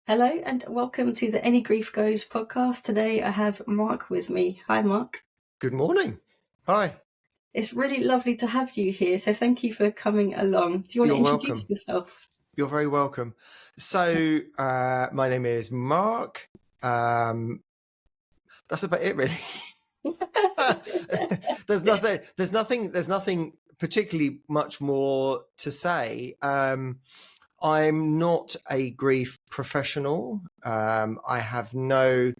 Hello and welcome to the Any Grief Goes podcast. Today I have Mark with me. Hi, Mark. Good morning. Hi. It's really lovely to have you here, so thank you for coming along. Do you want to You're introduce welcome. yourself? You're very welcome. So, my name is Mark. That's about it, really. There's nothing particularly much more to say. I'm not a grief professional. I have no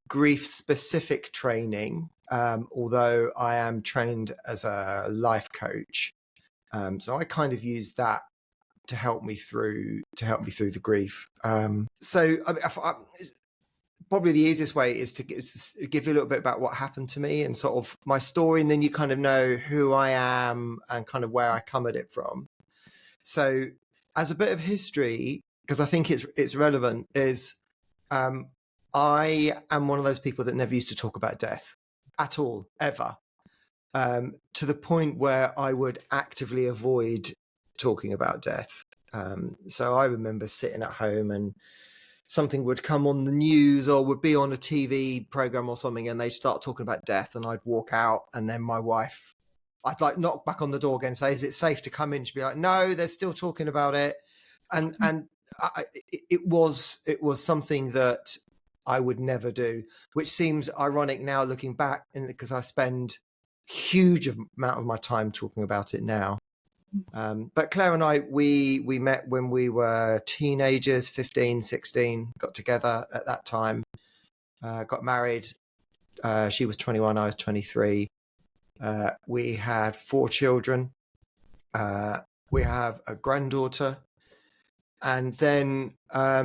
grief specific training, although I am trained as a life coach. So I kind of use that to help me through the grief. Probably the easiest way is to give you a little bit about what happened to me and sort of my story, and then you kind of know who I am and kind of where I come at it from. So, as a bit of history, because I think it's relevant, is I am one of those people that never used to talk about death at all, ever. To the point where I would actively avoid talking about death. So I remember sitting at home and something would come on the news or would be on a TV program or something, and they'd start talking about death, and I'd walk out, and then my wife, I'd like knock back on the door again and say, "Is it safe to come in?" She'd be like, "No, they're still talking about it," and it was something that I would never do, which seems ironic now looking back, because I spend huge amount of my time talking about it now. But Claire and I, we met when we were teenagers, 15, 16, got together at that time, got married. She was 21, I was 23. We had 4 children. We have a granddaughter. And then I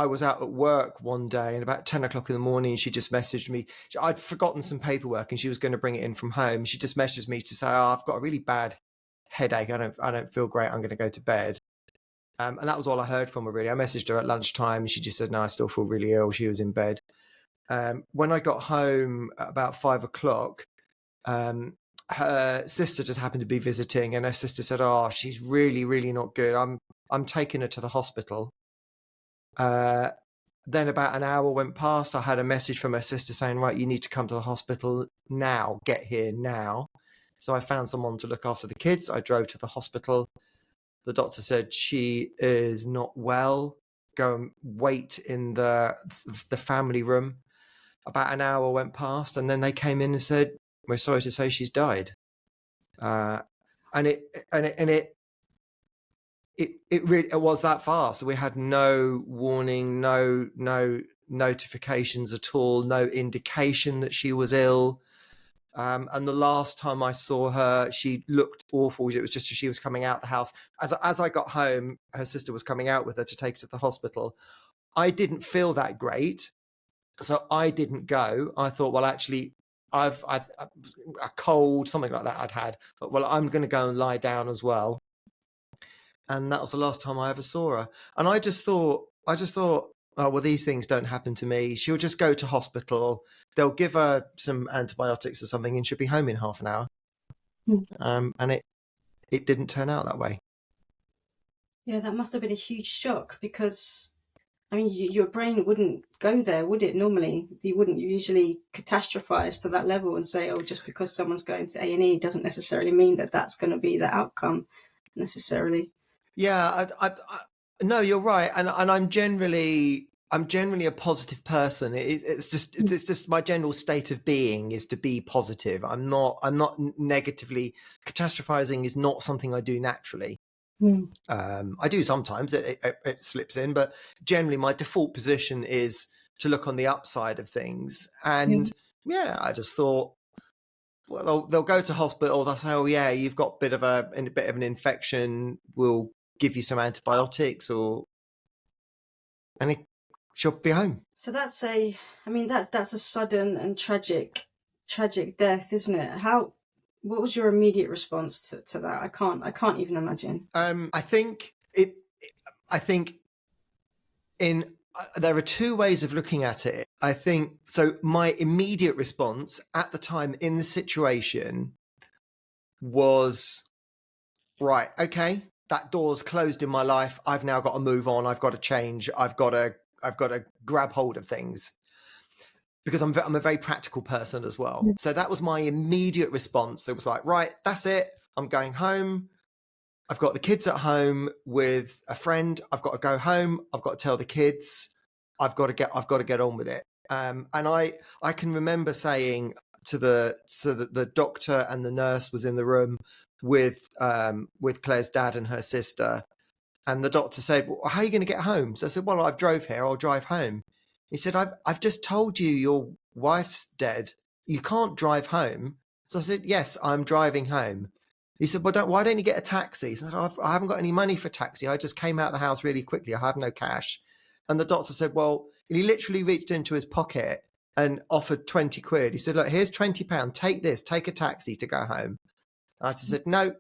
was out at work one day, and about 10 o'clock in the morning, she just messaged me. I'd forgotten some paperwork and she was going to bring it in from home. She just messaged me to say, "Oh, I've got a really bad headache. I don't feel great. I'm going to go to bed." And that was all I heard from her, really. I messaged her at lunchtime and she just said, "No, I still feel really ill." She was in bed. When I got home at about 5 o'clock, her sister just happened to be visiting, and her sister said, "Oh, she's really, really not good. I'm taking her to the hospital." Then about an hour went past. I had a message from her sister saying, "Right, you need to come to the hospital now. Get here now." So I found someone to look after the kids. I drove to the hospital. The doctor said, "She is not well. Go and wait in the family room." About an hour went past, and then they came in and said, "We're sorry to say she's died." And it really was that fast. We had no warning, no notifications at all, no indication that she was ill. And the last time I saw her, she looked awful. It was just as she was coming out the house. As I got home, her sister was coming out with her to take her to the hospital. I didn't feel that great, so I didn't go. I thought, well, actually, I've a cold, something like that I'd had. But well, I'm going to go and lie down as well. And that was the last time I ever saw her. And I just thought, "Oh, well, these things don't happen to me. She'll just go to hospital. They'll give her some antibiotics or something, and she'll be home in half an hour." And it didn't turn out that way. Yeah, that must have been a huge shock because, I mean, your brain wouldn't go there, would it? Normally, you wouldn't usually catastrophize to that level and say, "Oh, just because someone's going to A&E doesn't necessarily mean that that's going to be the outcome necessarily." Yeah, no, you're right, and I'm generally a positive person. It's just my general state of being is to be positive. I'm not negatively catastrophizing. Is not something I do naturally. I do sometimes, it slips in, but generally my default position is to look on the upside of things. And I just thought, well, they'll go to hospital. They'll say, "Oh yeah, you've got a bit of an infection. We'll give you some antibiotics," and she'll be home. So that's a sudden and tragic death, isn't it? What was your immediate response to that? I can't even imagine. I think there are 2 ways of looking at it. I think so. My immediate response at the time in the situation was, right, okay, that door's closed in my life. I've now got to move on. I've got to change. I've got to grab hold of things, because I'm a very practical person as well. So that was my immediate response. It was like, right, that's it. I'm going home. I've got the kids at home with a friend. I've got to go home. I've got to tell the kids. I've got to get on with it. And I can remember saying to the doctor, and the nurse was in the room with Claire's dad and her sister. And the doctor said, well, how are you going to get home? So I said, well, I've drove here. I'll drive home. He said, I've just told you your wife's dead. You can't drive home. So I said, yes, I'm driving home. He said, well, why don't you get a taxi? So I said, I haven't got any money for a taxi. I just came out of the house really quickly. I have no cash. And the doctor said, well, he literally reached into his pocket and offered 20 quid. He said, look, here's £20. Take this, take a taxi to go home. And I just said, no,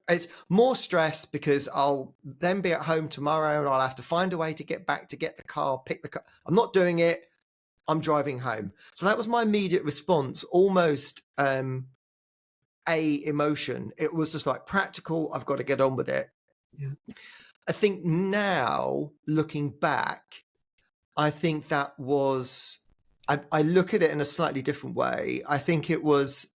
it's more stress because I'll then be at home tomorrow and I'll have to find a way to get back, to get the car, pick the car. I'm not doing it. I'm driving home. So that was my immediate response, almost a emotion. It was just like practical. I've got to get on with it. Yeah. I think now looking back, I think that was, I look at it in a slightly different way. I think it was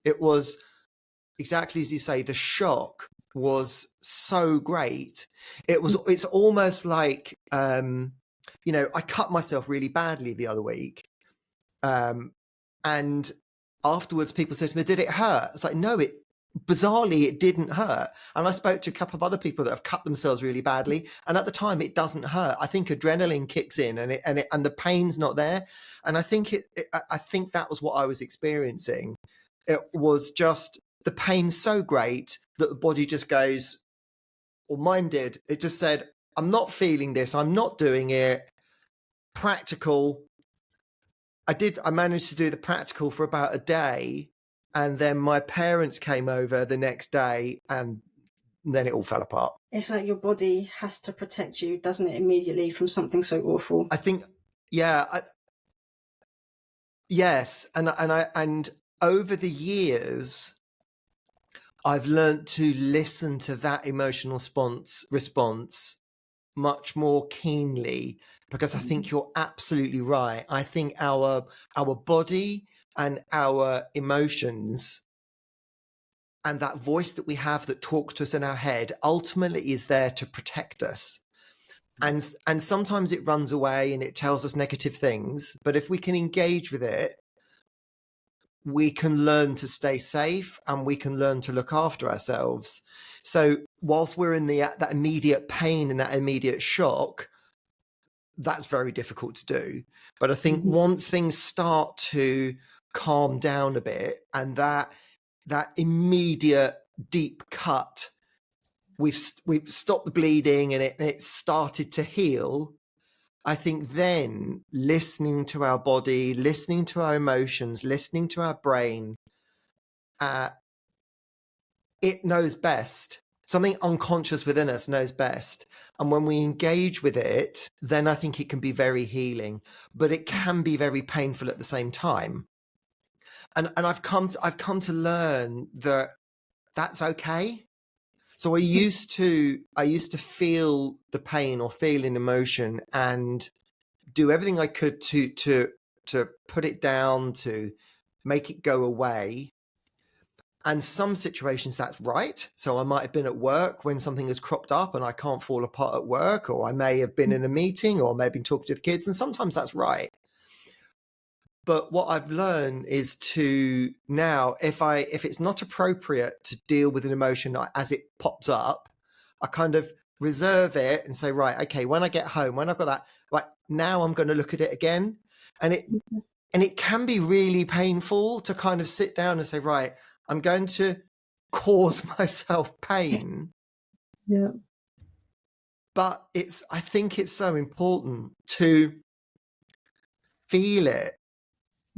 exactly as you say, the shock was so great. It's almost like, I cut myself really badly the other week. And afterwards people said to me, did it hurt? It's like, no, bizarrely, it didn't hurt. And I spoke to a couple of other people that have cut themselves really badly, and at the time it doesn't hurt. I think adrenaline kicks in and the pain's not there. And I think I think that was what I was experiencing. It was just the pain so great that the body just goes, or mine did. It just said, I'm not feeling this. I'm not doing it. Practical. I managed to do the practical for about a day. And then my parents came over the next day, and then it all fell apart. It's like your body has to protect you, doesn't it, immediately from something so awful? I think, yeah, yes. And over the years, I've learned to listen to that emotional response much more keenly, because I think you're absolutely right. I think our body and our emotions and that voice that we have that talks to us in our head ultimately is there to protect us. And sometimes it runs away and it tells us negative things, but if we can engage with it, we can learn to stay safe and we can learn to look after ourselves. So whilst we're in that immediate pain and that immediate shock, that's very difficult to do. But I think once things start to calm down a bit, and that immediate deep cut, we've stopped the bleeding and it started to heal, I think then listening to our body, listening to our emotions, listening to our brain, it knows best. Something unconscious within us knows best. And when we engage with it, then I think it can be very healing, but it can be very painful at the same time. And I've come to learn that that's okay. So I used to feel the pain or feel an emotion and do everything I could to put it down, to make it go away. And some situations that's right. So I might have been at work when something has cropped up and I can't fall apart at work, or I may have been in a meeting, or maybe talking to the kids, and sometimes that's right. But what I've learned is to now, if it's not appropriate to deal with an emotion as it pops up, I kind of reserve it and say, right, okay, when I get home, when I've got that, right, now I'm going to look at it again. And it can be really painful to kind of sit down and say, right, I'm going to cause myself pain. Yeah. But I think it's so important to feel it.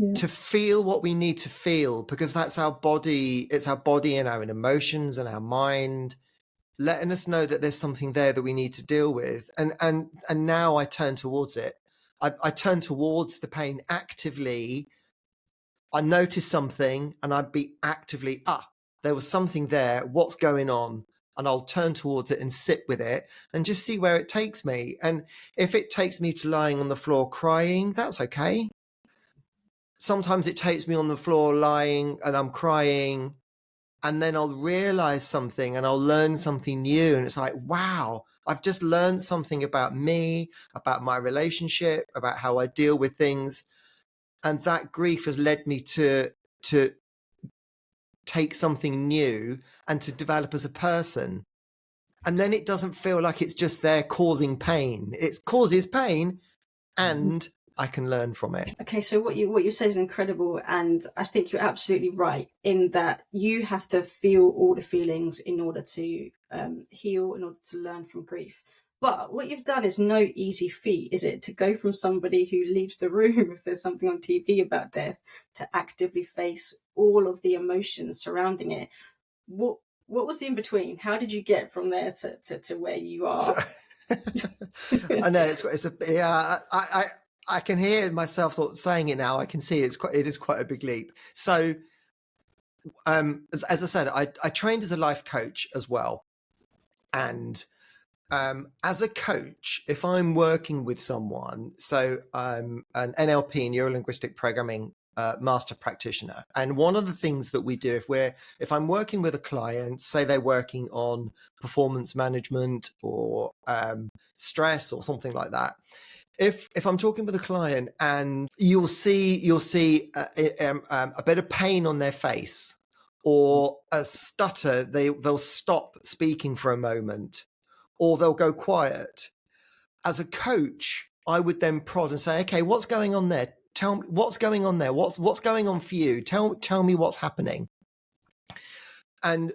Yeah. To feel what we need to feel, because that's our body. It's our body and our emotions and our mind letting us know that there's something there that we need to deal with. And now I turn towards it. I turn towards the pain actively. I notice something and I'd be actively, there was something there. What's going on? and I'll turn towards it and sit with it and just see where it takes me. And if it takes me to lying on the floor crying, that's okay. Sometimes it takes me on the floor lying and I'm crying, and then I'll realize something and I'll learn something new. And it's like, wow, I've just learned something about me, about my relationship, about how I deal with things. And that grief has led me to take something new and to develop as a person. And then it doesn't feel like it's just there causing pain. It causes pain and I can learn from it. Okay, so what you said is incredible, and I think you're absolutely right in that you have to feel all the feelings in order to heal, in order to learn from grief. But what you've done is no easy feat, is it? To go from somebody who leaves the room if there's something on TV about death to actively face all of the emotions surrounding it. What was in between? How did you get from there to where you So, are? I know it's a yeah. I can hear myself saying it now. I can see it is quite a big leap. So, as I said, I trained as a life coach as well, and as a coach, if I'm working with someone, so I'm an NLP, neuro linguistic programming master practitioner, and one of the things that we do if I'm working with a client, say they're working on performance management or stress or something like that, if I'm talking with a client and you'll see a bit of pain on their face or a stutter, they'll stop speaking for a moment or they'll go quiet. As a coach, I would then prod and say, okay, what's going on there? Tell me what's going on there. What's going on for you? Tell me what's happening. And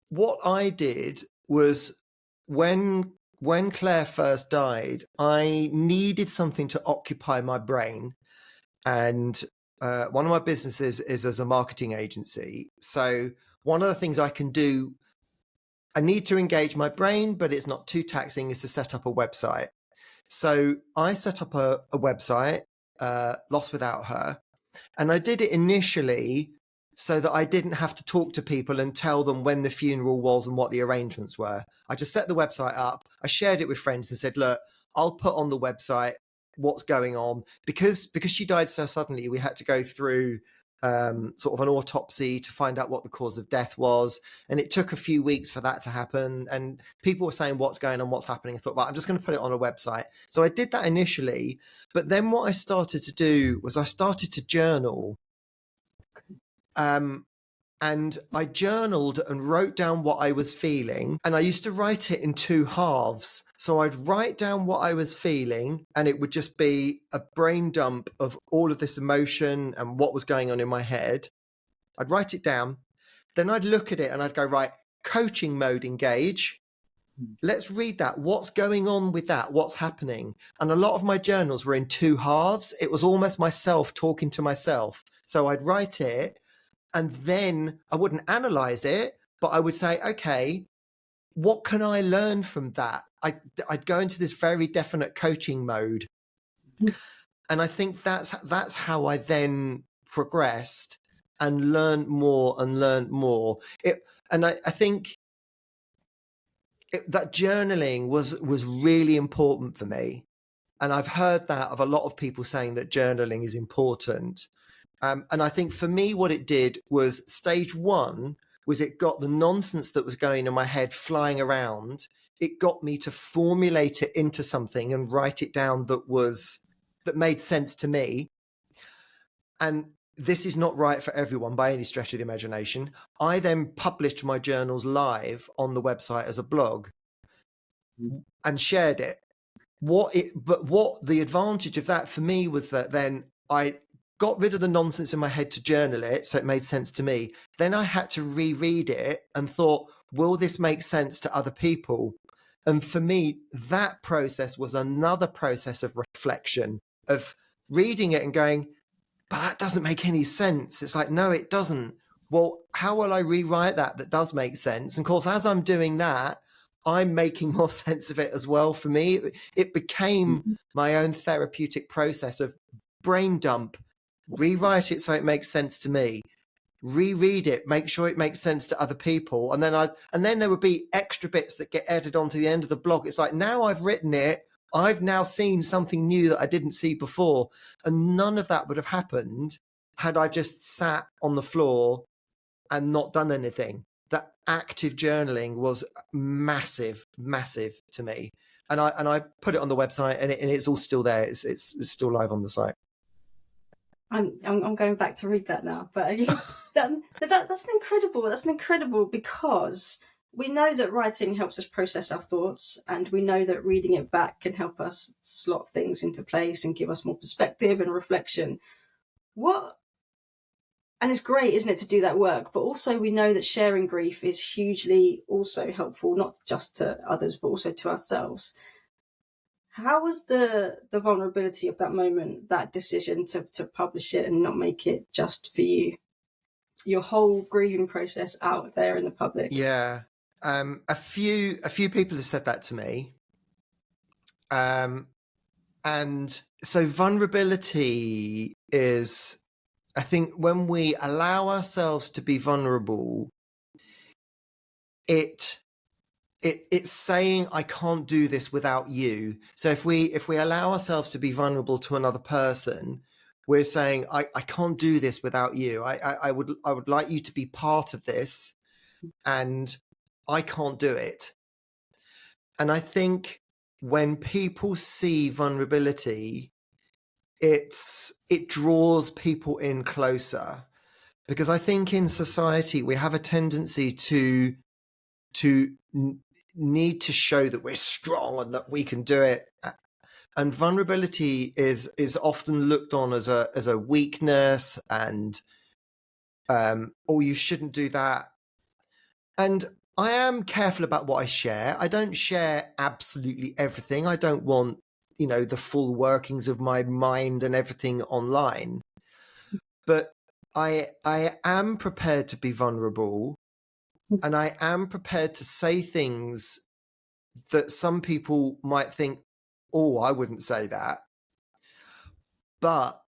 what I did was when Claire first died, I needed something to occupy my brain. And one of my businesses is as a marketing agency. So one of the things I can do, I need to engage my brain, but it's not too taxing, is to set up a website. So I set up a website, Lost Without Her. And I did it initially so that I didn't have to talk to people and tell them when the funeral was and what the arrangements were. I just set the website up. I shared it with friends and said, look, I'll put on the website what's going on. Because she died so suddenly, we had to go through sort of an autopsy to find out what the cause of death was. And it took a few weeks for that to happen. And people were saying, what's going on, what's happening? I thought, well, I'm just going to put it on a website. So I did that initially. But then what I started to do was I started to journal. And I journaled and wrote down what I was feeling. And I used to write it in two halves. So I'd write down what I was feeling, and it would just be a brain dump of all of this emotion and what was going on in my head. I'd write it down. Then I'd look at it and I'd go, right, coaching mode, engage. Let's read that. What's going on with that? What's happening? And a lot of my journals were in two halves. It was almost myself talking to myself. So I'd write it, and then I wouldn't analyze it, but I would say, okay, what can I learn from that? I'd go into this very definite coaching mode. And I think that's how I then progressed and learned more and learned more. I think that journaling was really important for me. And I've heard that of a lot of people saying that journaling is important. And I think for me, what it did was stage one was it got the nonsense that was going in my head flying around. It got me to formulate it into something and write it down that made sense to me. And this is not right for everyone by any stretch of the imagination. I then published my journals live on the website as a blog and shared it. But what the advantage of that for me was that then I got rid of the nonsense in my head to journal it, so it made sense to me. Then I had to reread it and thought, will this make sense to other people? And for me, that process was another process of reflection, of reading it and going, but that doesn't make any sense. It's like, no, it doesn't. Well, how will I rewrite that does make sense? And of course, as I'm doing that, I'm making more sense of it as well. For me, it became my own therapeutic process of brain dump, rewrite it so it makes sense to me, reread it, make sure it makes sense to other people, and then there would be extra bits that get added onto the end of the blog. It's like, now I've written it, I've now seen something new that I didn't see before, and none of that would have happened had I just sat on the floor and not done anything. That active journaling was massive to me, and I put it on the website, and it's all still there. It's still live on the site. I'm going back to read that now, but that's incredible because we know that writing helps us process our thoughts, and we know that reading it back can help us slot things into place and give us more perspective and reflection. And it's great, isn't it, to do that work? But also we know that sharing grief is hugely also helpful, not just to others, but also to ourselves. How was the vulnerability of that moment, that decision to publish it and not make it just for you? Your whole grieving process out there in the public. Yeah. A few people have said that to me. And so vulnerability is, I think, when we allow ourselves to be vulnerable, it's saying, I can't do this without you. So if we allow ourselves to be vulnerable to another person, we're saying, I can't do this without you. I would like you to be part of this, and I can't do it. And I think when people see vulnerability, it draws people in closer, because I think in society we have a tendency to need to show that we're strong and that we can do it, and vulnerability is often looked on as a weakness, and oh, you shouldn't do that. And I am careful about what I share. I don't share absolutely everything. I don't want, the full workings of my mind and everything online. But I am prepared to be vulnerable, and I am prepared to say things that some people might think, oh, I wouldn't say that. But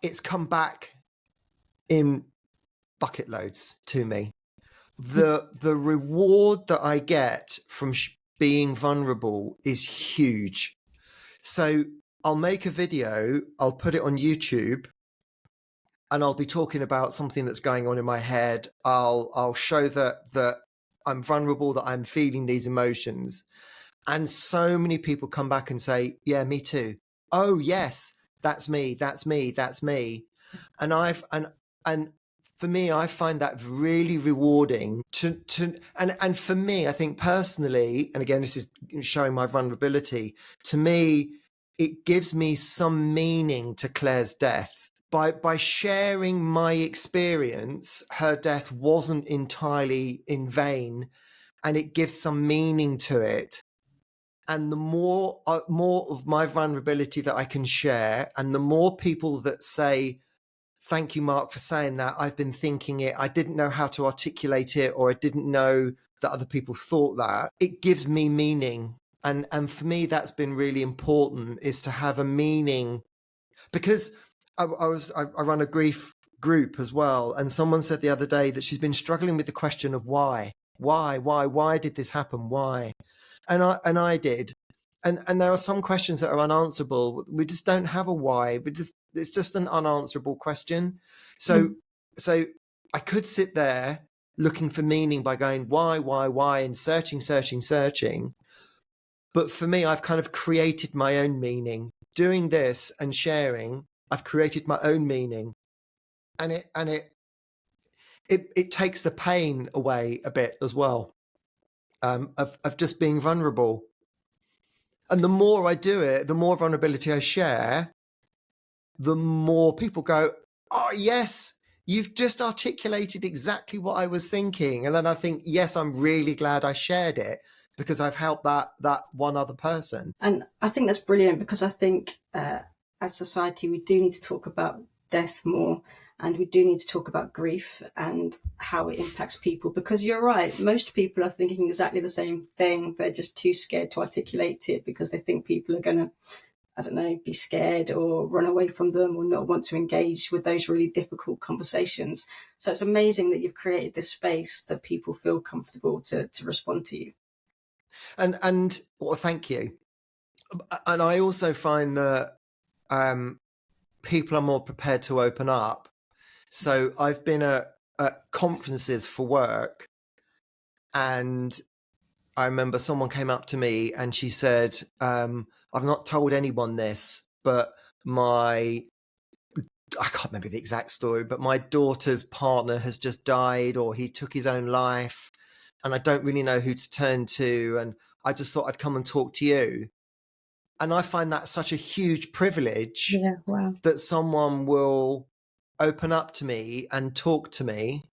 it's come back in bucket loads to me. The reward that I get from being vulnerable is huge. So I'll make a video, I'll put it on YouTube, and I'll be talking about something that's going on in my head. I'll show that I'm vulnerable, that I'm feeling these emotions. And so many people come back and say, yeah, me too. Oh yes, that's me. And for me, I find that really rewarding and for me, I think personally, and again, this is showing my vulnerability, to me, it gives me some meaning to Claire's death. By sharing my experience, her death wasn't entirely in vain, and it gives some meaning to it. And the more of my vulnerability that I can share, and the more people that say, thank you, Mark, for saying that, I've been thinking it, I didn't know how to articulate it, or I didn't know that other people thought that, it gives me meaning. And for me, that's been really important, is to have a meaning. Because I run a grief group as well, and someone said the other day that she's been struggling with the question of why did this happen? Why? And I did. And there are some questions that are unanswerable. We just don't have a why. It's just an unanswerable question. So I could sit there looking for meaning by going why, and searching. But for me, I've kind of created my own meaning. Doing this and sharing, I've created my own meaning. And it takes the pain away a bit as well, of just being vulnerable. And the more I do it, the more vulnerability I share, the more people go, oh, yes, you've just articulated exactly what I was thinking. And then I think, yes, I'm really glad I shared it, because I've helped that one other person. And I think that's brilliant, because I think as society, we do need to talk about death more, and we do need to talk about grief and how it impacts people, because you're right, most people are thinking exactly the same thing. They're just too scared to articulate it because they think people are going to I don't know, be scared or run away from them or not want to engage with those really difficult conversations. So it's amazing that you've created this space that people feel comfortable to respond to you. And well, thank you. And I also find that people are more prepared to open up. So I've been at conferences for work, and I remember someone came up to me and she said, I've not told anyone this, but I can't remember the exact story, but my daughter's partner has just died, or he took his own life, and I don't really know who to turn to. And I just thought I'd come and talk to you. And I find that such a huge privilege Yeah, wow. that someone will open up to me and talk to me.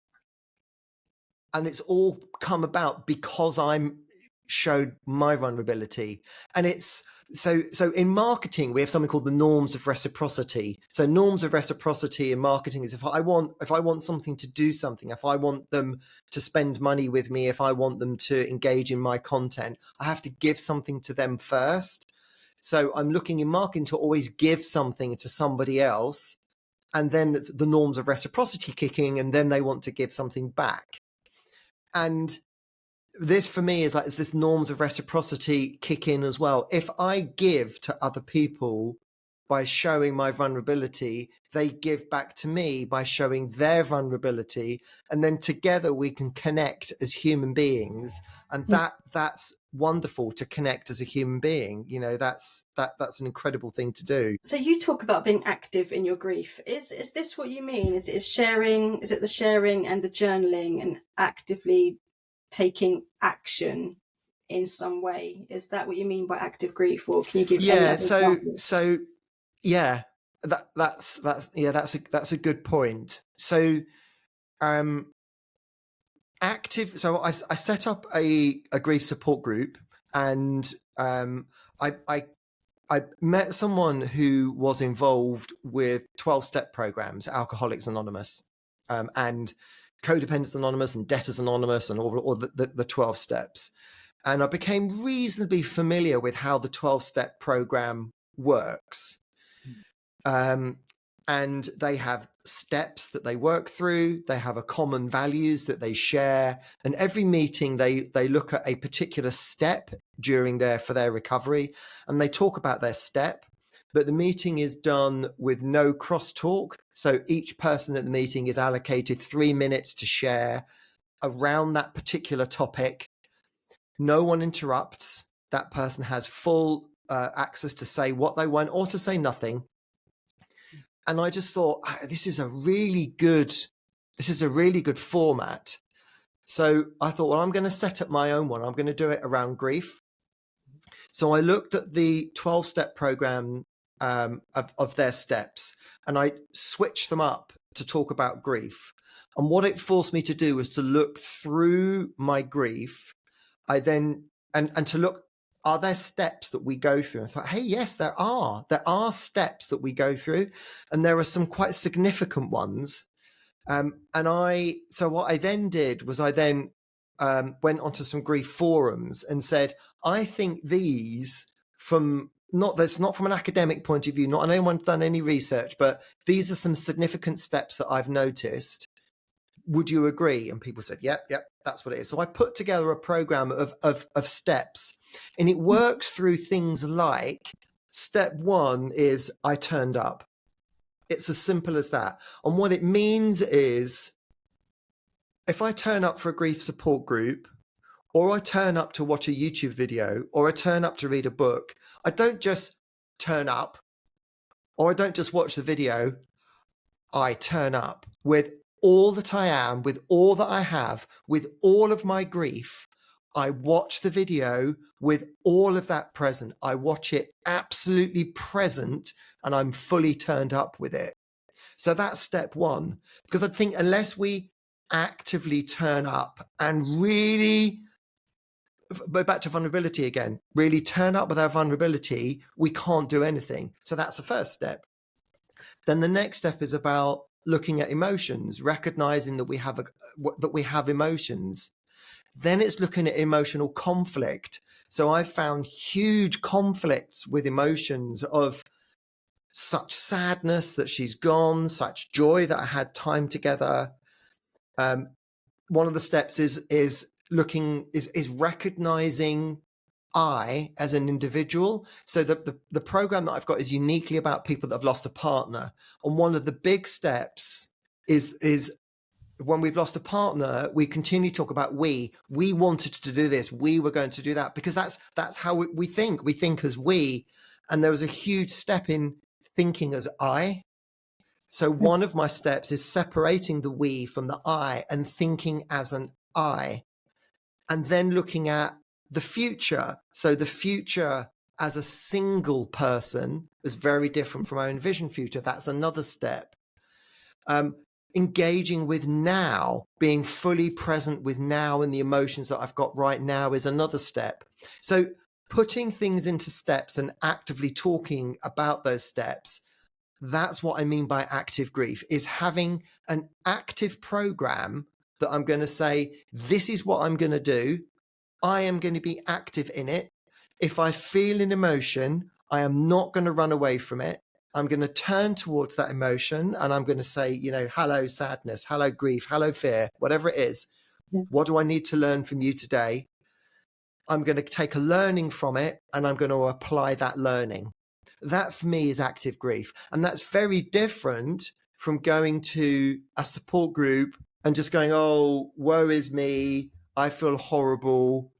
And it's all come about because I'm showed my vulnerability. And it's so in marketing, we have something called the norms of reciprocity. So norms of reciprocity in marketing is if I want something to do something, if I want them to spend money with me, if I want them to engage in my content, I have to give something to them first. So I'm looking in marketing to always give something to somebody else, and then the norms of reciprocity kicking, and then they want to give something back. And this for me is like, it's this norms of reciprocity kick in as well. If I give to other people by showing my vulnerability, they give back to me by showing their vulnerability, and then together we can connect as human beings. And that's wonderful, to connect as a human being. You know, that's an incredible thing to do. So you talk about being active in your grief. Is this what you mean? Is sharing? Is it the sharing and the journaling and actively taking action in some way? Is that what you mean by active grief, or can you give any other examples? So yeah, that's a good point. So active. So I set up a grief support group, and I met someone who was involved with 12-step programs, Alcoholics Anonymous, and Codependents Anonymous, and Debtors Anonymous, and all the 12 steps. And I became reasonably familiar with how the 12-step program works. And they have steps that they work through. They have a common values that they share. And every meeting, they look at a particular step for their recovery, and they talk about their step. But the meeting is done with no crosstalk. So each person at the meeting is allocated 3 minutes to share around that particular topic. No one interrupts. That person has full access to say what they want or to say nothing. And I just thought, this is a really good format. So I thought, well, I'm going to set up my own one. I'm going to do it around grief. So I looked at the 12-step program of their steps, and I switched them up to talk about grief. And what it forced me to do was to look through my grief. I then, and to look, are there steps that we go through? And I thought, hey, yes, there are. There are steps that we go through, and there are some quite significant ones. So what I then did was I then went onto some grief forums and said, I think these that's not from an academic point of view, not anyone's done any research, but these are some significant steps that I've noticed. Would you agree? And people said, yep, that's what it is. So I put together a program of steps, and it works through things like step 1 is I turned up. It's as simple as that. And what it means is, if I turn up for a grief support group, or I turn up to watch a YouTube video, or I turn up to read a book, I don't just turn up, or I don't just watch the video. I turn up with all that I am, with all that I have, with all of my grief. I watch the video with all of that present. I watch it absolutely present, and I'm fully turned up with it. So that's step 1, because I think unless we actively turn up and really, back to vulnerability again, really turn up with our vulnerability, we can't do anything. So that's the first step. Then the next step is about looking at emotions, recognizing that we have emotions. Then it's looking at emotional conflict. So I found huge conflicts with emotions of such sadness that she's gone, such joy that I had time together. One of the steps is recognizing I as an individual. So the program that I've got is uniquely about people that have lost a partner. And one of the big steps is when we've lost a partner, we continue to talk about we wanted to do this, we were going to do that, because that's how we think as we. And there was a huge step in thinking as I. So one of my steps is separating the we from the I and thinking as an I, and then looking at the future. So the future as a single person is very different from our envisioned future. That's another step. Engaging with now, being fully present with now and the emotions that I've got right now is another step. So putting things into steps and actively talking about those steps, that's what I mean by active grief, is having an active program that I'm going to say, this is what I'm going to do. I am going to be active in it. If I feel an emotion, I am not going to run away from it. I'm going to turn towards that emotion and I'm going to say, hello, sadness, hello, grief, hello, fear, whatever it is. Yeah. What do I need to learn from you today? I'm going to take a learning from it and I'm going to apply that learning. That for me is active grief. And that's very different from going to a support group and just going, oh, woe is me, I feel horrible,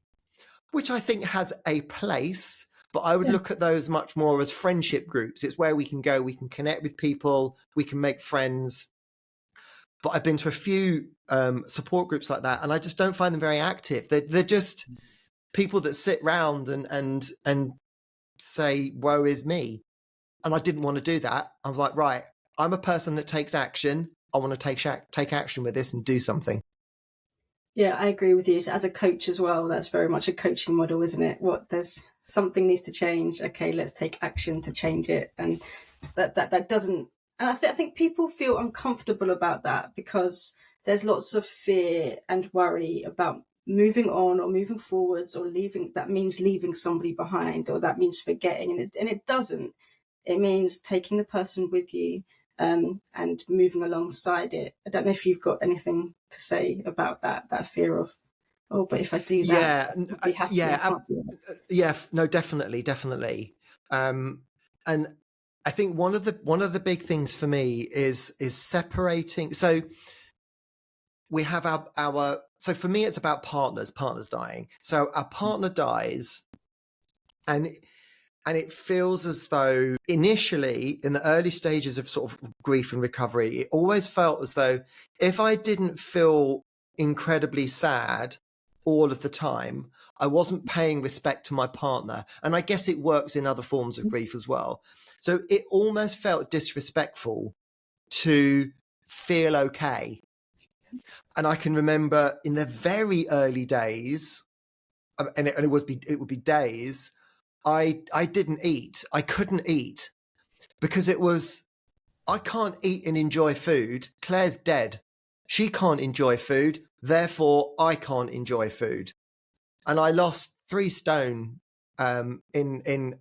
which I think has a place, but I would look at those much more as friendship groups. It's where we can go, we can connect with people, we can make friends. But I've been to a few support groups like that, and I just don't find them very active. They're just people that sit round and say, woe is me. And I didn't want to do that. I was like, right, I'm a person that takes action. I want to take action with this and do something. Yeah, I agree with you. So as a coach as well, that's very much a coaching model, isn't it? There's something needs to change. Okay, let's take action to change it. And that doesn't, and I think people feel uncomfortable about that because there's lots of fear and worry about moving on or moving forwards or leaving. That means leaving somebody behind, or that means forgetting. And it doesn't. It means taking the person with you, and moving alongside it. I don't know if you've got anything to say about that fear of, oh, but if I do that, I'll be happy. I can't do that. No, definitely. And I think one of the big things for me is separating. So we have our so for me it's about partners dying. So our partner dies, and it feels as though initially in the early stages of sort of grief and recovery, it always felt as though if I didn't feel incredibly sad all of the time, I wasn't paying respect to my partner. And I guess it works in other forms of grief as well. So it almost felt disrespectful to feel okay. And I can remember in the very early days, and it would be days, I didn't eat. I couldn't eat because it was, I can't eat and enjoy food. Claire's dead. She can't enjoy food. Therefore, I can't enjoy food. And I lost 3 stone in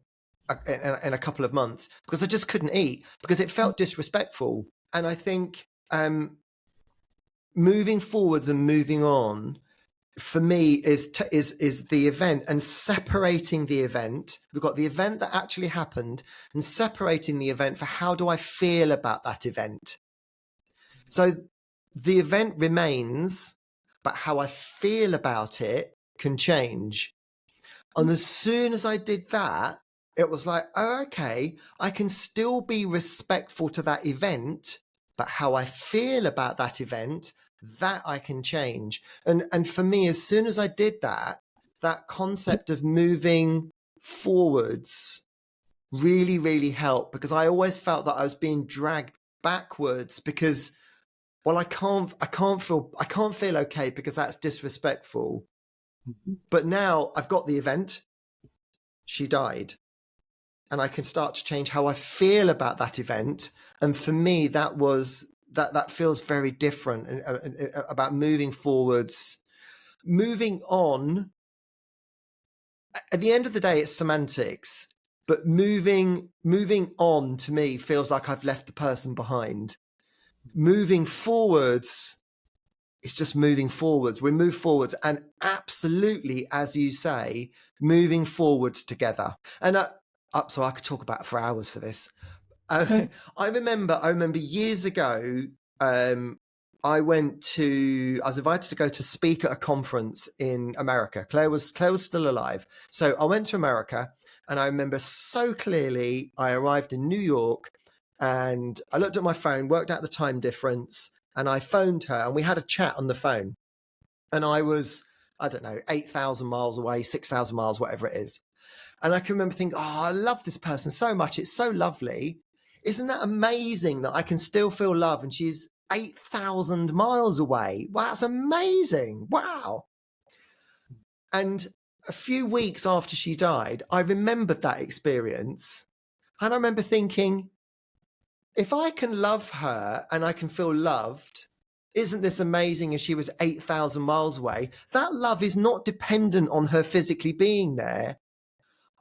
a couple of months because I just couldn't eat because it felt disrespectful. And I think moving forwards and moving on for me is the event, and separating the event. We've got the event that actually happened and separating the event for how do I feel about that event. So the event remains, but how I feel about it can change. And as soon as I did that, it was like, oh, okay, I can still be respectful to that event, but how I feel about that event, that I can change. And for me, as soon as I did that, that concept of moving forwards really, really helped, because I always felt that I was being dragged backwards because, well, I can't feel okay because that's disrespectful. But now I've got the event. She died. And I can start to change how I feel about that event. And for me, that feels very different about moving forwards, moving on. at the end of the day, it's semantics. But moving on to me feels like I've left the person behind. Moving forwards, it's just moving forwards. We move forwards, and absolutely, as you say, moving forwards together. And so I could talk about for hours for this. I remember years ago, I was invited to go to speak at a conference in America. Claire was still alive. So I went to America, and I remember so clearly I arrived in New York, and I looked at my phone, worked out the time difference, and I phoned her, and we had a chat on the phone. And I was, I don't know, 8,000 miles away, 6,000 miles, whatever it is. And I can remember thinking, oh, I love this person so much. It's so lovely. Isn't that amazing that I can still feel love and she's 8,000 miles away? Wow, that's amazing. Wow. And a few weeks after she died, I remembered that experience. And I remember thinking, if I can love her and I can feel loved, isn't this amazing? If she was 8,000 miles away, that love is not dependent on her physically being there.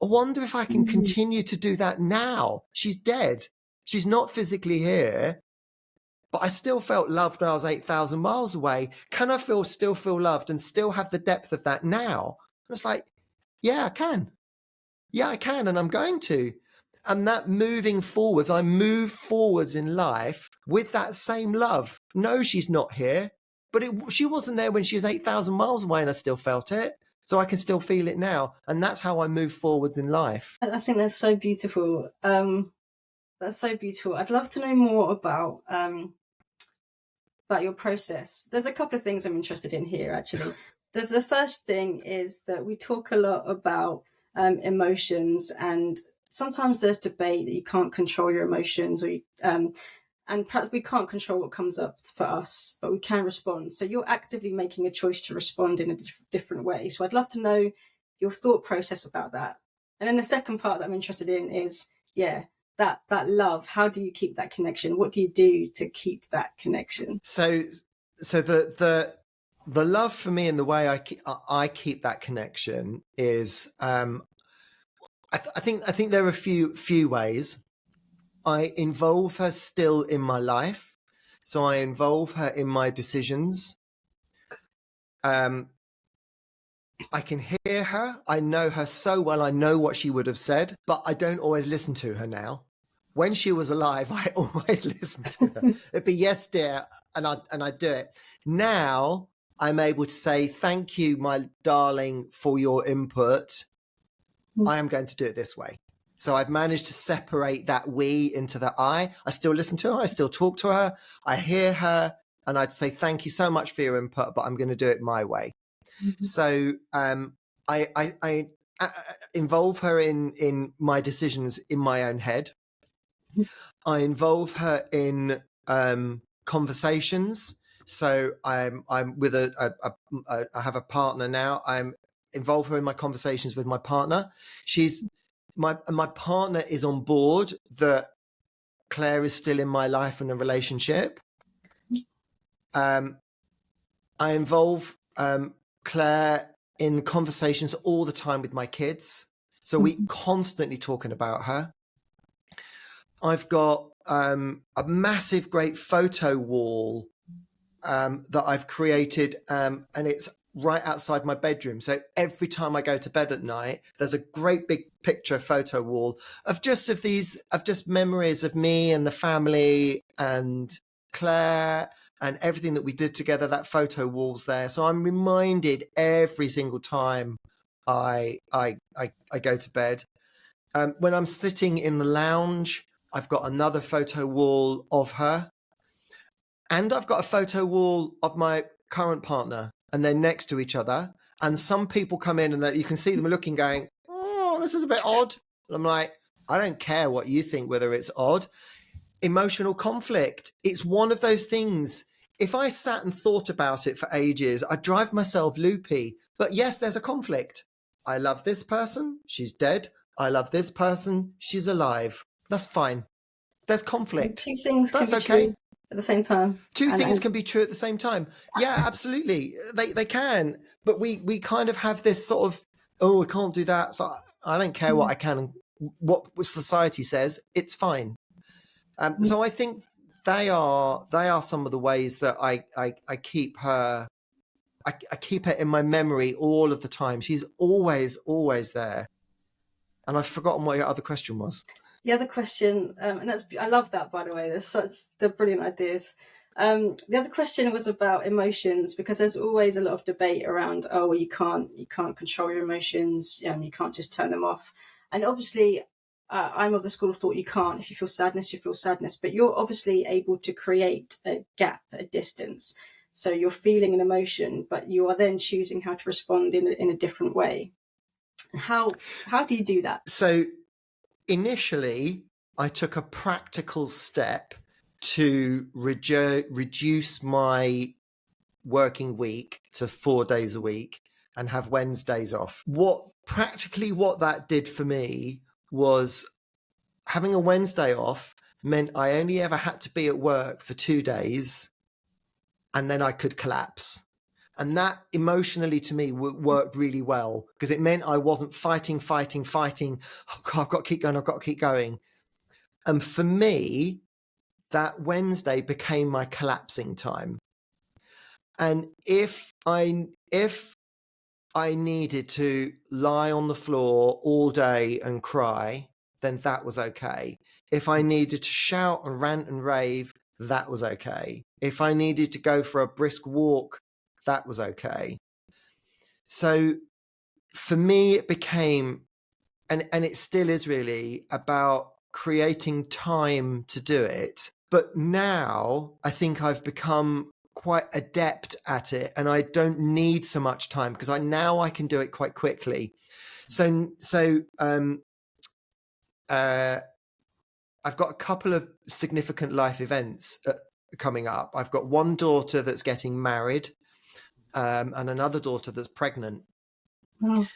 I wonder if I can continue to do that now. She's dead. She's not physically here, but I still felt loved when I was 8,000 miles away. Can I still feel loved and still have the depth of that now? And it's like, yeah, I can. Yeah, I can. And I'm going to. And that moving forwards, I move forwards in life with that same love. No, she's not here, but she wasn't there when she was 8,000 miles away, and I still felt it. So I can still feel it now. And that's how I move forwards in life. I think that's so beautiful. That's so beautiful. I'd love to know more about your process. There's a couple of things I'm interested in here, actually. The first thing is that we talk a lot about emotions, and sometimes there's debate that you can't control your emotions, or and perhaps we can't control what comes up for us, but we can respond. So you're actively making a choice to respond in a different way. So I'd love to know your thought process about that. And then the second part that I'm interested in is, that love. How do you keep that connection? What do you do to keep that connection? So the love for me, and the way I keep that connection is, I think there are a few ways. I involve her still in my life. So I involve her in my decisions. I can hear her. I know her so well. I know what she would have said, but I don't always listen to her now. When she was alive, I always listened to her. It'd be, yes, dear, and I'd do it. Now I'm able to say, thank you, my darling, for your input. I am going to do it this way. So I've managed to separate that we into the I. I still listen to her. I still talk to her. I hear her, and I'd say, thank you so much for your input, but I'm going to do it my way. So I involve her in my decisions in my own head. I involve her in conversations. So I'm with I have a partner now. I'm involve her in my conversations with my partner. My partner is on board that Claire is still in my life and a relationship. I involve Claire in conversations all the time with my kids. So we constantly talking about her. I've got a massive, great photo wall that I've created, and it's right outside my bedroom. So every time I go to bed at night, there's a great big picture photo wall of just memories of me and the family and Claire and everything that we did together. That photo wall's there. So I'm reminded every single time I go to bed. When I'm sitting in the lounge, I've got another photo wall of her. And I've got a photo wall of my current partner, and they're next to each other. And some people come in and you can see them looking, going, oh, this is a bit odd. And I'm like, I don't care what you think, whether it's odd. Emotional conflict. It's one of those things. If I sat and thought about it for ages, I'd drive myself loopy. But yes, there's a conflict. I love this person. She's dead. I love this person. She's alive. That's fine. There's conflict. Two things That's can be okay. true at the same time. Two things can be true at the same time. Yeah, absolutely. They can. But we kind of have this sort of oh, I can't do that. So I don't care what I can, what society says, it's fine. So I think they are some of the ways that I keep her. I keep her in my memory all of the time. She's always there. And I've forgotten what your other question was. The other question, and that's, I love that, by the way. They're brilliant ideas. The other question was about emotions, because there's always a lot of debate around, oh, well, you can't control your emotions, you can't just turn them off. And obviously, I'm of the school of thought you can't. If you feel sadness, you feel sadness, but you're obviously able to create a gap, a distance. So you're feeling an emotion, but you are then choosing how to respond in a different way. How do you do that? So initially, I took a practical step to reduce my working week to 4 days a week and have Wednesdays off. What that did for me was having a Wednesday off meant I only ever had to be at work for 2 days and then I could collapse. And that emotionally to me worked really well because it meant I wasn't fighting. Oh God, I've got to keep going. I've got to keep going. And for me, that Wednesday became my collapsing time. And if I needed to lie on the floor all day and cry, then that was okay. If I needed to shout and rant and rave, that was okay. If I needed to go for a brisk walk, that was okay. So for me, it became, and it still is really about creating time to do it. But now I think I've become quite adept at it and I don't need so much time because I can do it quite quickly. So I've got a couple of significant life events coming up. I've got one daughter that's getting married and another daughter that's pregnant. Oh.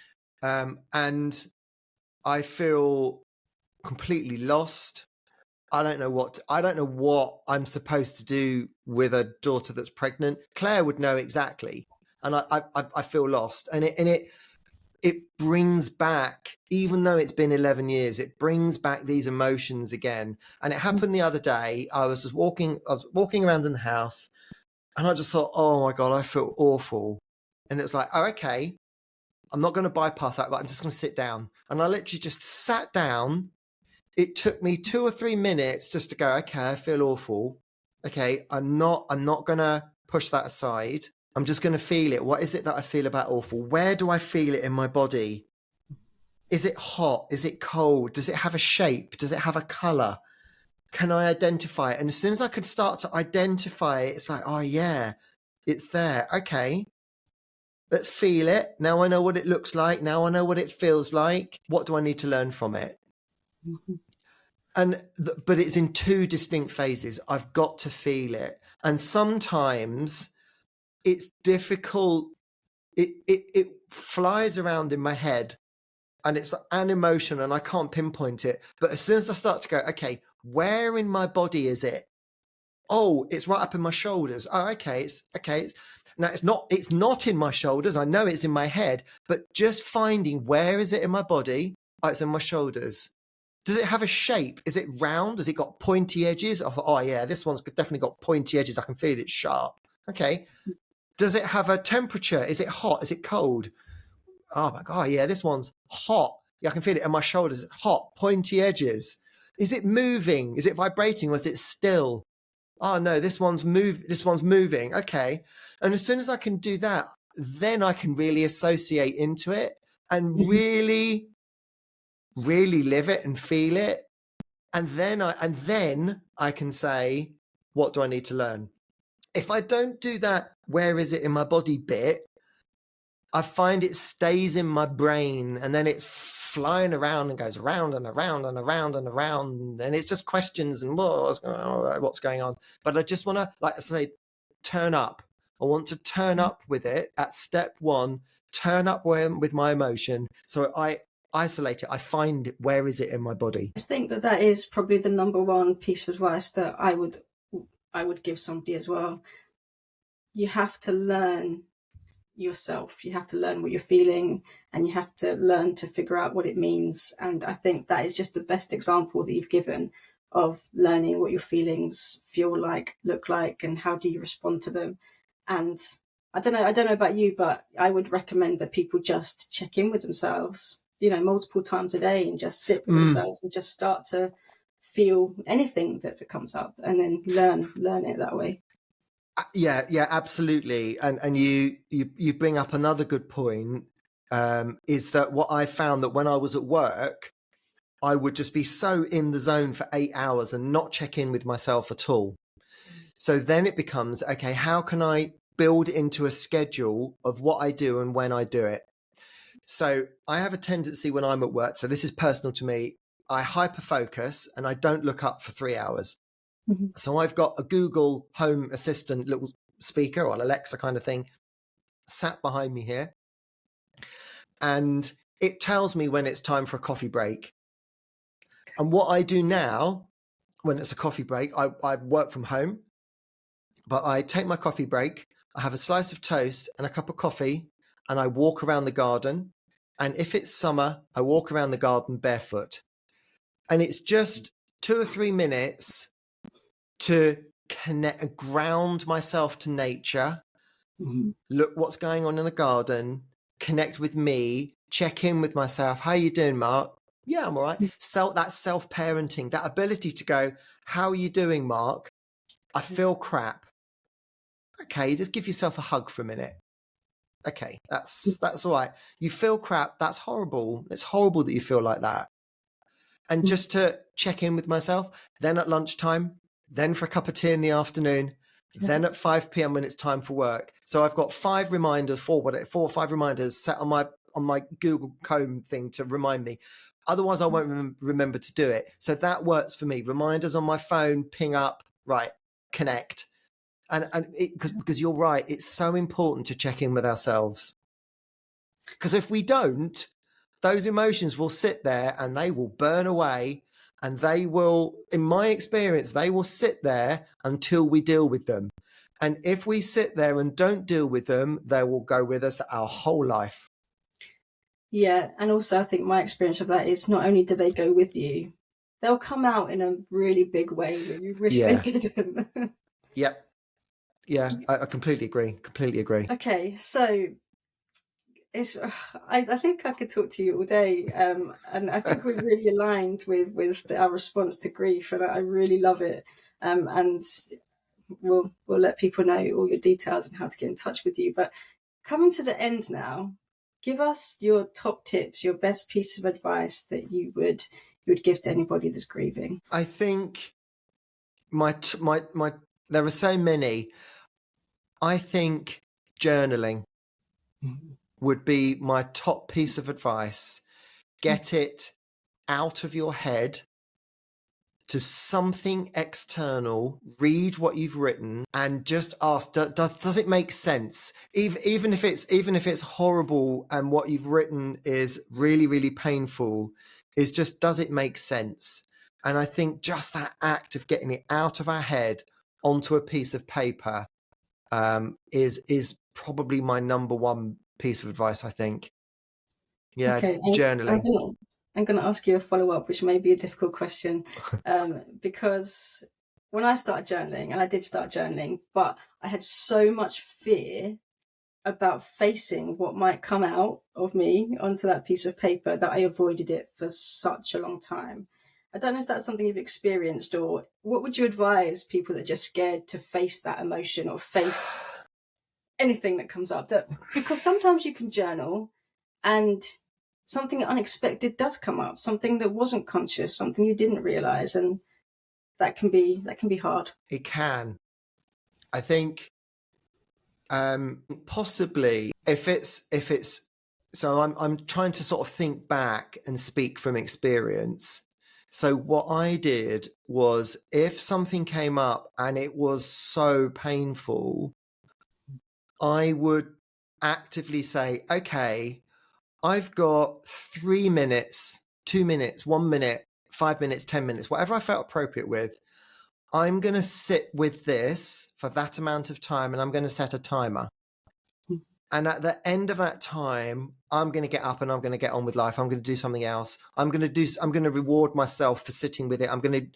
And I feel completely lost. I don't know what I'm supposed to do with a daughter that's pregnant. Claire would know exactly, and I feel lost. And it brings back, even though it's been 11 years, it brings back these emotions again. And it happened the other day. I was walking around in the house, and I just thought, oh my God, I feel awful. And it's like, oh, okay, I'm not going to bypass that, but I'm just going to sit down. And I literally just sat down. It took me 2 or 3 minutes just to go, okay, I feel awful. Okay, I'm not going to push that aside. I'm just going to feel it. What is it that I feel about awful? Where do I feel it in my body? Is it hot? Is it cold? Does it have a shape? Does it have a color? Can I identify it? And as soon as I could start to identify it, it's like, oh yeah, it's there. Okay, let's feel it. Now I know what it looks like. Now I know what it feels like. What do I need to learn from it? But it's in 2 distinct phases. I've got to feel it. And sometimes it's difficult. It flies around in my head and it's an emotion and I can't pinpoint it. But as soon as I start to go, okay, where in my body is it? Oh, it's right up in my shoulders. Oh, okay. Now it's not in my shoulders. I know it's in my head, but just finding where is it in my body? Oh, it's in my shoulders. Does it have a shape? Is it round? Has it got pointy edges? I thought, oh yeah, this one's definitely got pointy edges. I can feel it sharp. Okay. Does it have a temperature? Is it hot? Is it cold? Oh my God, yeah, this one's hot. Yeah, I can feel it in my shoulders. It's hot, pointy edges. Is it moving? Is it vibrating or is it still? Oh no, this one's moving. Okay. And as soon as I can do that, then I can really associate into it and really live it and feel it. And then I can say, what do I need to learn? If I don't do that, where is it in my body bit, I find it stays in my brain and then it's flying around and goes around and around and around and around. And it's just questions and what's going on. But I just want to, like I say, turn up. I want to turn up with it at step 1, turn up with my emotion. So I isolate it. I find it, where is it in my body? I think that is probably the number one piece of advice that I would give somebody as well. You have to learn yourself. You have to learn what you're feeling, and you have to learn to figure out what it means. And I think that is just the best example that you've given of learning what your feelings feel like, look like, and how do you respond to them. And I don't know about you, but I would recommend that people just check in with themselves, multiple times a day, and just sit with themselves and just start to feel anything that comes up, and then learn it that way. Yeah, absolutely. And you bring up another good point, is that what I found that when I was at work, I would just be so in the zone for 8 hours and not check in with myself at all. So then it becomes, okay, how can I build into a schedule of what I do and when I do it? So I have a tendency when I'm at work, so this is personal to me, I hyper focus and I don't look up for 3 hours. Mm-hmm. So I've got a Google Home Assistant little speaker or Alexa kind of thing sat behind me here. And it tells me when it's time for a coffee break. And what I do now, when it's a coffee break, I work from home, but I take my coffee break, I have a slice of toast and a cup of coffee, and I walk around the garden. And if it's summer, I walk around the garden barefoot. And it's just 2 or 3 minutes to connect, ground myself to nature, look what's going on in the garden, connect with me, check in with myself. How are you doing, Mark? Yeah, I'm all right. So that's self-parenting, that ability to go, how are you doing, Mark? I feel crap. Okay, just give yourself a hug for a minute. Okay, that's all right. You feel crap. That's horrible. It's horrible that you feel like that. And just to check in with myself, then at lunchtime, then for a cup of tea in the afternoon, then at 5 p.m. when it's time for work. So I've got 4 or 5 reminders set on my Google Chrome thing to remind me. Otherwise, I won't remember to do it. So that works for me. Reminders on my phone, ping up, right, connect. And because you're right, it's so important to check in with ourselves. Because if we don't, those emotions will sit there and they will burn away, and they will, in my experience, they will sit there until we deal with them. And if we sit there and don't deal with them, they will go with us our whole life. Yeah, and also I think my experience of that is not only do they go with you, they'll come out in a really big way that you wish they didn't. Yep. Yeah, I completely agree. Completely agree. Okay, so I think I could talk to you all day, and I think we're really aligned with our response to grief, and I really love it. And we'll let people know all your details and how to get in touch with you. But coming to the end now, give us your top tips, your best piece of advice that you would give to anybody that's grieving. I think my there are so many. I think journaling would be my top piece of advice. Get it out of your head to something external, read what you've written, and just ask, does it make sense? Even if it's horrible and what you've written is really, really painful, is just, does it make sense? And I think just that act of getting it out of our head onto a piece of paper is probably my number one piece of advice, I think. Yeah, Okay, journaling. I'm going to ask you a follow-up, which may be a difficult question, because when I started journaling, and I did start journaling, but I had so much fear about facing what might come out of me onto that piece of paper that I avoided it for such a long time. I don't know if that's something you've experienced, or what would you advise people that are just scared to face that emotion or face anything that comes up? Because sometimes you can journal and something unexpected does come up, something that wasn't conscious, something you didn't realize, and that can be hard. It can. I think possibly if it's so I'm trying to sort of think back and speak from experience. So what I did was, if something came up and it was so painful, I would actively say, okay, I've got 3 minutes, 2 minutes, 1 minute, 5 minutes, 10 minutes, whatever I felt appropriate with. I'm going to sit with this for that amount of time, and I'm going to set a timer. And at the end of that time, I'm going to get up and I'm going to get on with life. I'm going to do something else. I'm going to reward myself for sitting with it. I'm going to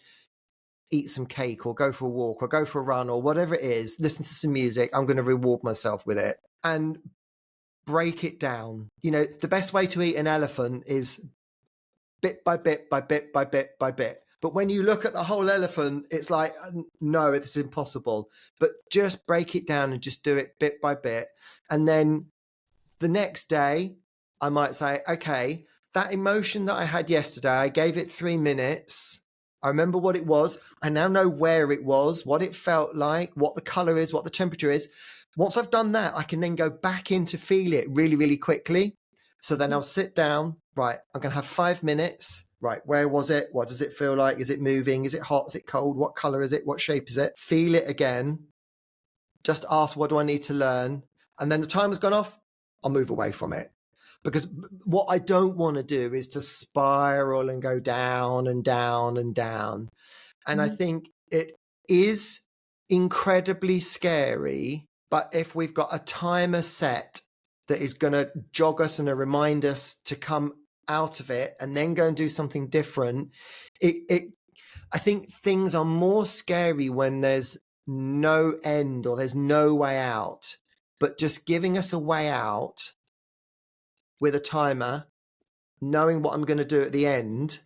eat some cake or go for a walk or go for a run or whatever it is, listen to some music. I'm going to reward myself with it and break it down. You know, the best way to eat an elephant is bit by bit by bit by bit by bit. But when you look at the whole elephant, it's like, no, it's impossible. But just break it down and just do it bit by bit. And then the next day, I might say, okay, that emotion that I had yesterday, I gave it 3 minutes. I remember what it was. I now know where it was, what it felt like, what the color is, what the temperature is. Once I've done that, I can then go back in to feel it really, really quickly. So then I'll sit down, right, I'm going to have 5 minutes. Right, where was it? What does it feel like? Is it moving? Is it hot? Is it cold? What color is it? What shape is it? Feel it again. Just ask, what do I need to learn? And then the timer's gone off. I'll move away from it. Because what I don't want to do is to spiral and go down and down and down. And I think it is incredibly scary. But if we've got a timer set that is going to jog us and remind us to come out of it and then go and do something different, I think things are more scary when there's no end or there's no way out. But just giving us a way out with a timer, knowing what I'm going to do at the end,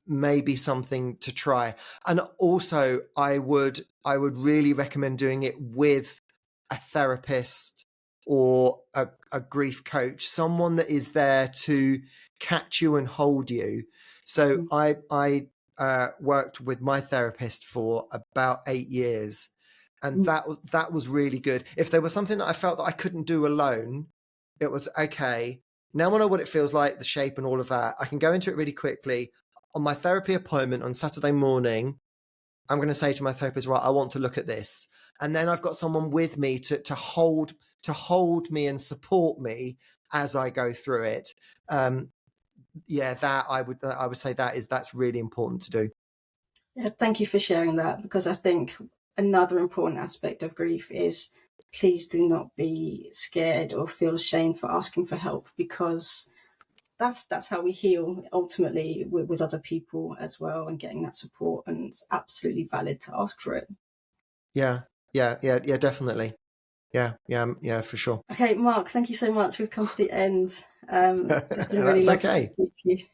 may be something to try. And also, I would really recommend doing it with a therapist or a grief coach, someone that is there to catch you and hold you. So I worked with my therapist for about 8 years, and that was really good. If there was something that I felt that I couldn't do alone, it was okay. Now I know what it feels like, the shape and all of that. I can go into it really quickly. On my therapy appointment on Saturday morning, I'm going to say to my therapist, right, I want to look at this. And then I've got someone with me to hold me and support me as I go through it. That I would say that's really important to do. Yeah, thank you for sharing that, because I think another important aspect of grief is, please do not be scared or feel ashamed for asking for help, because that's how we heal ultimately with other people as well, and getting that support. And it's absolutely valid to ask for it. Yeah, definitely. Yeah, for sure. Okay, Mark, thank you so much. We've come to the end. It's been really That's lovely to okay. speak to you.